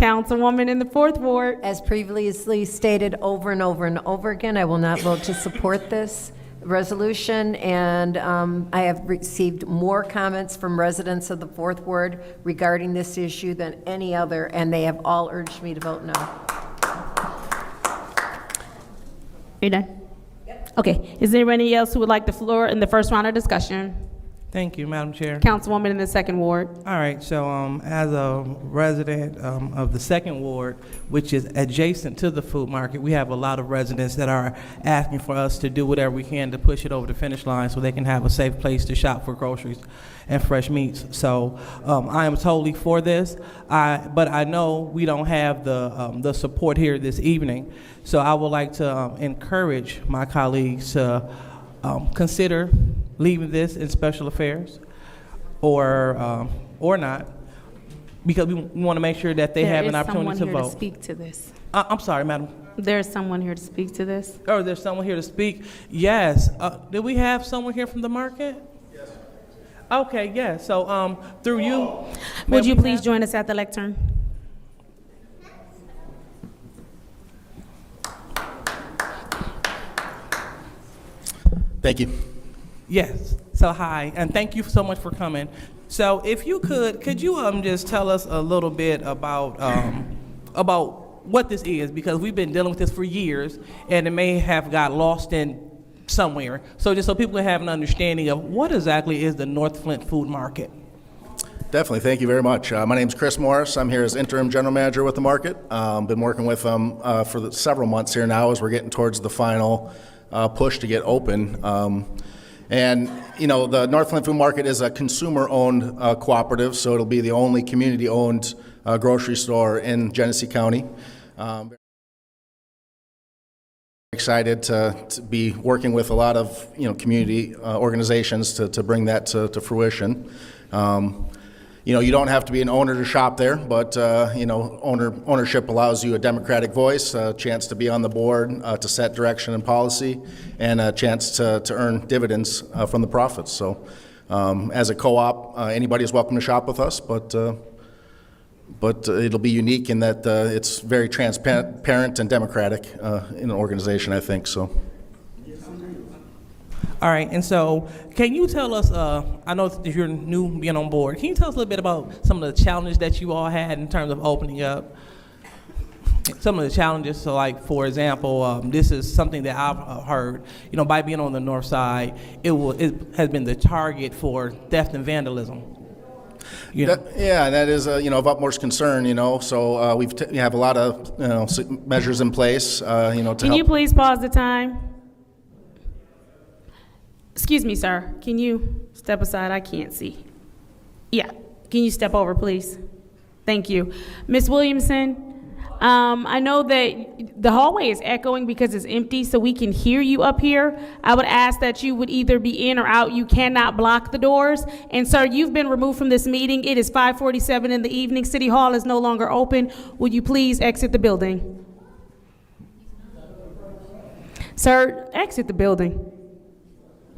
Councilwoman in the 4th Ward. As previously stated over and over and over again, I will not vote to support this resolution, and I have received more comments from residents of the 4th Ward regarding this issue than any other, and they have all urged me to vote no. You're done? Yep. Okay. Is there anybody else who would like the floor in the first round of discussion? Thank you, Madam Chair. Councilwoman in the 2nd Ward. All right, so as a resident of the 2nd Ward, which is adjacent to the food market, we have a lot of residents that are asking for us to do whatever we can to push it over the finish line so they can have a safe place to shop for groceries and fresh meats. So I am totally for this, but I know we don't have the support here this evening. So I would like to encourage my colleagues to consider leaving this in special affairs or not, because we want to make sure that they have an opportunity to vote. There is someone here to speak to this. I'm sorry, madam. There's someone here to speak to this. Oh, there's someone here to speak? Yes. Did we have someone here from the market? Yes. Okay, yes. So through you. Would you please join us at the lectern? Thank you. Yes. So hi, and thank you so much for coming. So if you could you just tell us a little bit about what this is, because we've been dealing with this for years, and it may have got lost in somewhere. So just so people can have an understanding of what exactly is the North Flint Food Market. Definitely, thank you very much. My name is Chris Morris. I'm here as interim general manager with the market. Been working with them for several months here now as we're getting towards the final push to get open. And, you know, the North Flint Food Market is a consumer-owned cooperative, so it'll be the only community-owned grocery store in Genesee County. Excited to be working with a lot of, you know, community organizations to bring that to fruition. You know, you don't have to be an owner to shop there, but you know, ownership allows you a democratic voice, a chance to be on the board, to set direction and policy, and a chance to earn dividends from the profits. So, as a co-op, anybody is welcome to shop with us, but it'll be unique in that it's very transparent and democratic in an organization, I think. So. All right, and so can you tell us, I know that you're new being on board, can you tell us a little bit about some of the challenges that you all had in terms of opening up? Some of the challenges, so like, for example, this is something that I've heard, you know, by being on the north side, it has been the target for theft and vandalism. You know? Yeah, that is, you know, of utmost concern, you know, so we have a lot of, you know, measures in place, you know, to Can help. you please pause the time? Excuse me, sir. Can you step aside? I can't see. Yeah. Can you step over, please? Thank you. Ms. Williamson, I know that the hallway is echoing because it's empty, so we can hear you up here. I would ask that you would either be in or out. You cannot block the doors. And sir, you've been removed from this meeting. It is 5:47 in the evening. City Hall is no longer open. Would you please exit the building? Sir, exit the building.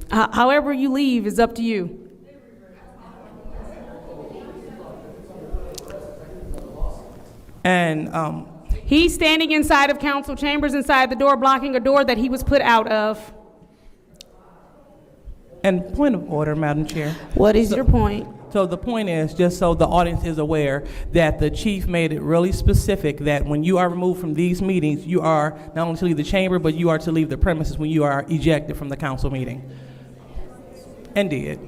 However you leave is up to you. And he's standing inside of council chambers, inside the door, blocking a door that he was put out of. And point of order, Madam Chair. What is your point? So the point is, just so the audience is aware, that the chief made it really specific that when you are removed from these meetings, you are not only to leave the chamber, but you are to leave the premises when you are ejected from the council meeting. And did.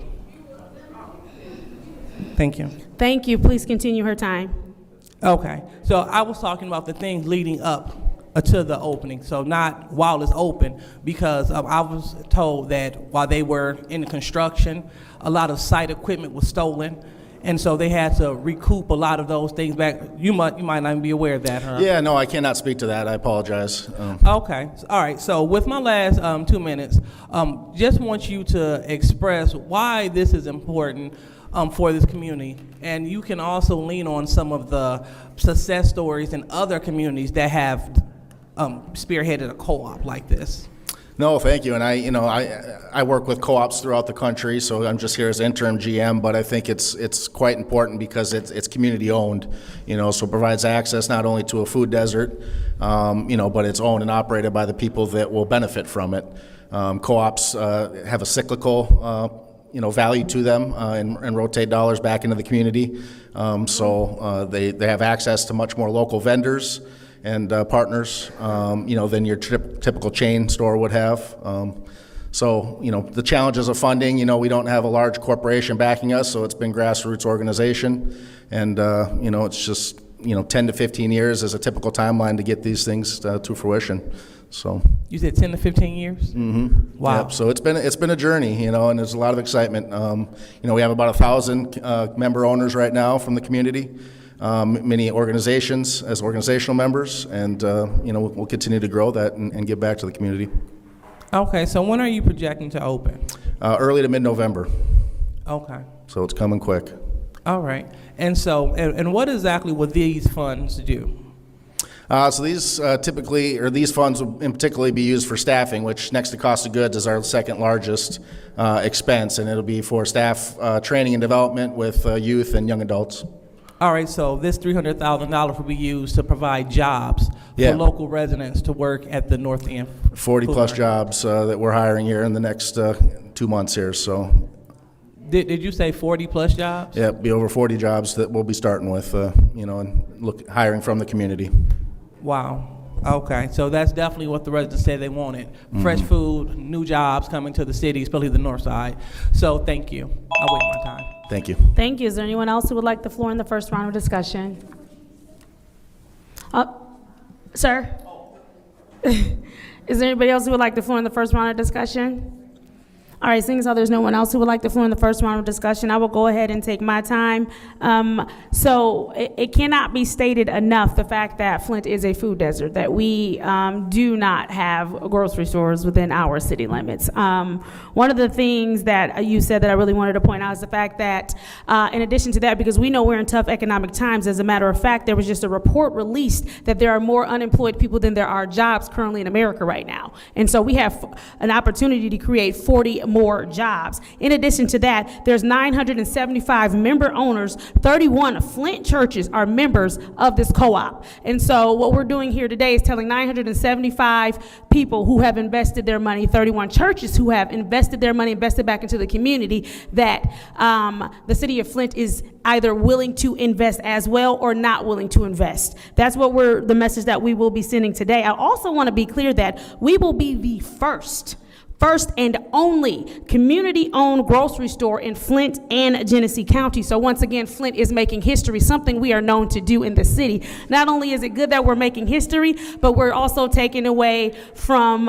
Thank you. Thank you. Please continue her time. Okay. So I was talking about the things leading up to the opening, so not while it's open, because I was told that while they were in construction, a lot of site equipment was stolen, and so they had to recoup a lot of those things back. You might not even be aware of that, huh? Yeah, no, I cannot speak to that. I apologize. Okay. All right. So with my last 2 minutes, just want you to express why this is important for this community. And you can also lean on some of the success stories in other communities that have spearheaded a co-op like this. No, thank you. And I work with co-ops throughout the country, so I'm just here as interim GM, but I think it's quite important because it's community owned, so it provides access not only to a food desert, but it's owned and operated by the people that will benefit from it. Co-ops have a cyclical value to them and rotate dollars back into the community. So they have access to much more local vendors and partners, than your typical chain store would have. So the challenges of funding, we don't have a large corporation backing us, so it's been grassroots organization. And, it's just, 10 to 15 years is a typical timeline to get these things to fruition. So You said 10 to 15 years? Mm-hmm. Wow. Yep. So it's been a journey, and there's a lot of excitement. We have about 1,000 member owners right now from the community, many organizations as organizational members, and we'll continue to grow that and give back to the community. Okay, so when are you projecting to open? Early to mid-November, Okay. so it's coming quick. All right. And so, and what exactly will these funds do? So these these funds will in particular be used for staffing, which next to cost of goods is our second largest expense, and it'll be for staff training and development with youth and young adults. All right, so this $300,000 will be used to provide jobs Yeah. for local residents to work at the North End. 40 Food plus Market. jobs that we're hiring here in the next 2 months here. So Did you say 40 plus jobs? yeah, it'll be over 40 jobs that we'll be starting with, and hiring from the community. Wow. Okay, so that's definitely what the residents said they wanted. Fresh food, new jobs coming to the city, especially the north side. So thank you. I'll wait my time. Thank you. Thank you. Is there anyone else who would like the floor in the first round of discussion? Sir? Is there anybody else who would like the floor in the first round of discussion? All right, seeing as how there's no one else who would like the floor in the first round of discussion, I will go ahead and take my time. So it cannot be stated enough, the fact that Flint is a food desert, that we do not have grocery stores within our city limits. One of the things that you said that I really wanted to point out is the fact that in addition to that, because we know we're in tough economic times, as a matter of fact, there was just a report released that there are more unemployed people than there are jobs currently in America right now. And so we have an opportunity to create 40 more jobs. In addition to that, there's 975 member owners. 31 Flint churches are members of this co-op. And so what we're doing here today is telling 975 people who have invested their money, 31 churches who have invested their money, invested back into the community, that the city of Flint is either willing to invest as well or not willing to invest. That's what the message that we will be sending today. I also want to be clear that we will be the first and only community-owned grocery store in Flint and Genesee County. So once again, Flint is making history, something we are known to do in the city. Not only is it good that we're making history, but we're also taking away from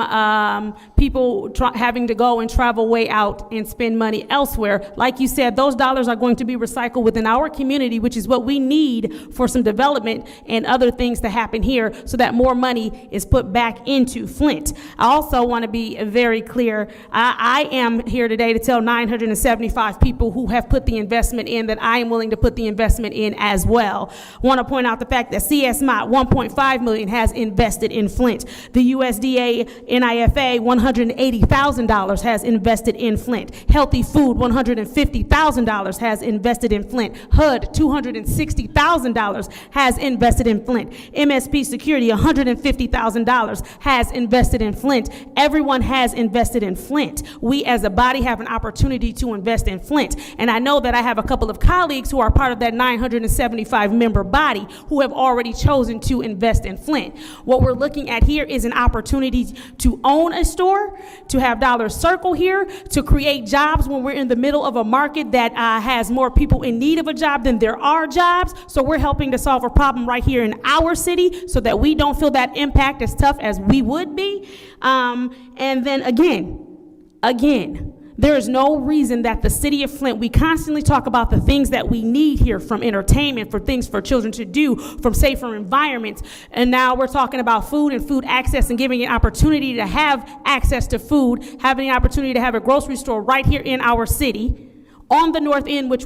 people having to go and travel way out and spend money elsewhere. Like you said, those dollars are going to be recycled within our community, which is what we need for some development and other things to happen here so that more money is put back into Flint. I also want to be very clear. I am here today to tell 975 people who have put the investment in that I am willing to put the investment in as well. I want to point out the fact that CSMOT, $1.5 million, has invested in Flint. The USDA NIFA, $180,000 has invested in Flint. Healthy Food, $150,000 has invested in Flint. HUD, $260,000 has invested in Flint. MSP Security, $150,000 has invested in Flint. Everyone has invested in Flint. We as a body have an opportunity to invest in Flint. And I know that I have a couple of colleagues who are part of that 975 member body who have already chosen to invest in Flint. What we're looking at here is an opportunity to own a store, to have dollars circle here, to create jobs when we're in the middle of a market that has more people in need of a job than there are jobs. So we're helping to solve a problem right here in our city so that we don't feel that impact as tough as we would be. And then again, there is no reason that the city of Flint, we constantly talk about the things that we need here, from entertainment, for things for children to do, from safer environments. And now we're talking about food and food access and giving an opportunity to have access to food, having an opportunity to have a grocery store right here in our city. on the north end, which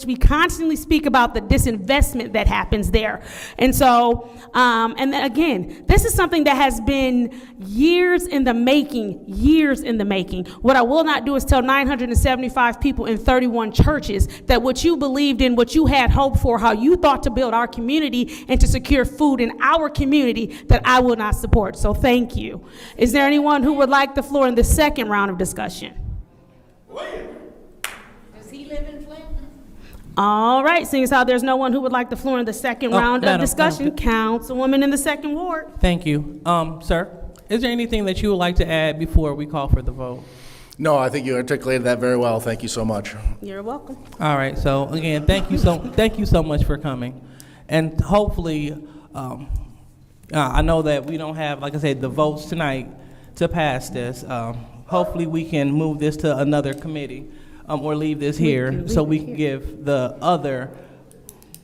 we constantly speak about the disinvestment that happens there. And so, and then again, this is something that has been years in the making, years in the making. What I will not do is tell 975 people in 31 churches that what you believed in, what you had hope for, how you thought to build our community and to secure food in our community, that I will not support. So thank you. Is there anyone who would like the floor in the second round of discussion? Does he live in Flint? All right, seeing as how there's no one who would like the floor in the second round of discussion, Councilwoman in the second ward. Thank you. Sir, is there anything that you would like to add before we call for the vote? No, I think you articulated that very well. Thank you so much. You're welcome. All right, so again, thank you so much for coming. And hopefully, I know that we don't have, like I said, the votes tonight to pass this. Hopefully we can move this to another committee, or leave this here so we can give the other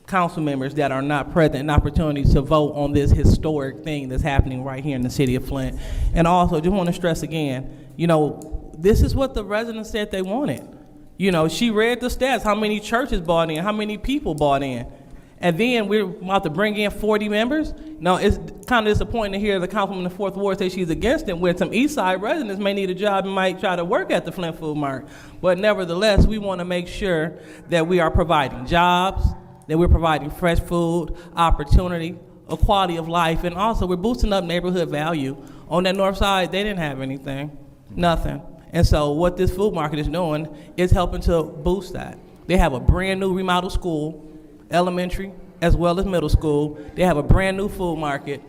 council members that are not present an opportunity to vote on this historic thing that's happening right here in the city of Flint. And also, just want to stress again, you know, this is what the residents said they wanted. You know, she read the stats, how many churches bought in, how many people bought in. And then we're about to bring in 40 members. Now, it's kind of disappointing to hear the councilwoman in the fourth ward say she's against it, where some east side residents may need a job and might try to work at the Flint Food Mart. But nevertheless, we want to make sure that we are providing jobs, that we're providing fresh food, opportunity, a quality of life, and also we're boosting up neighborhood value. On that north side, they didn't have anything, nothing. And so what this food market is doing is helping to boost that. They have a brand new remodeled school, elementary as well as middle school. They have a brand new food market.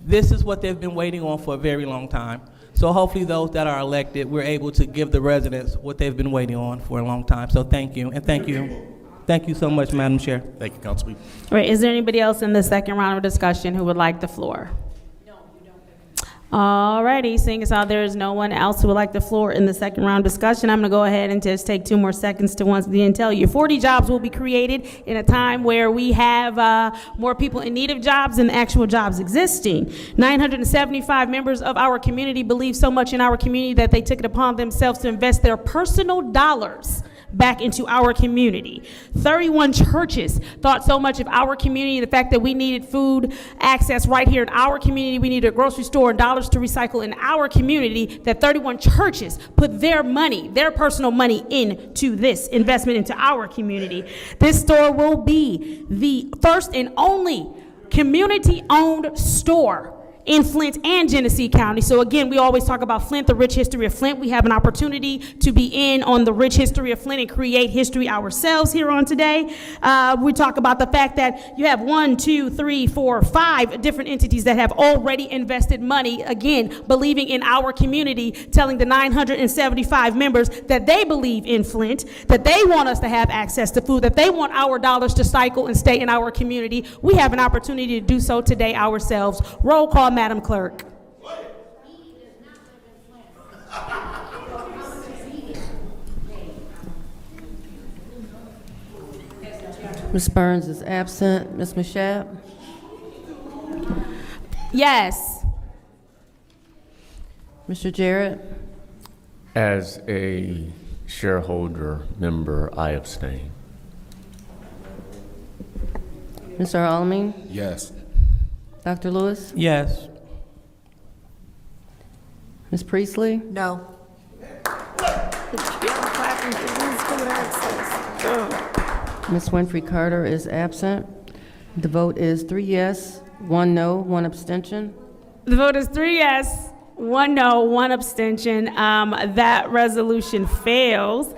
This is what they've been waiting on for a very long time. So hopefully those that are elected, we're able to give the residents what they've been waiting on for a long time. So thank you, and thank you. Thank you so much, Madam Chair. Thank you, Councilman. All right, is there anybody else in the second round of discussion who would like the floor? All righty, seeing as how there is no one else who would like the floor in the second round discussion, I'm going to go ahead and just take 2 more seconds to once again tell you 40 jobs will be created in a time where we have more people in need of jobs than actual jobs existing. 975 members of our community believe so much in our community that they took it upon themselves to invest their personal dollars back into our community. 31 churches thought so much of our community, the fact that we needed food access right here in our community, we needed a grocery store and dollars to recycle in our community, that 31 churches put their money, their personal money into this investment into our community. This store will be the first and only community-owned store in Flint and Genesee County. So again, we always talk about Flint, the rich history of Flint. We have an opportunity to be in on the rich history of Flint and create history ourselves here on today. We talk about the fact that you have 1, 2, 3, 4, 5 different entities that have already invested money, again, believing in our community, telling the 975 members that they believe in Flint, that they want us to have access to food, that they want our dollars to cycle and stay in our community. We have an opportunity to do so today ourselves. Roll call, Madam Clerk. Ms. Burns is absent. Ms. Mashat? Yes. Mr. Jarrett? As a shareholder member, I abstain. Mr. Alamin? Yes. Dr. Lewis? Yes. Ms. Priestley? No. Ms. Winfrey Carter is absent. The vote is 3 yes, 1 no, 1 abstention. The vote is 3 yes, 1 no, 1 abstention. That resolution fails.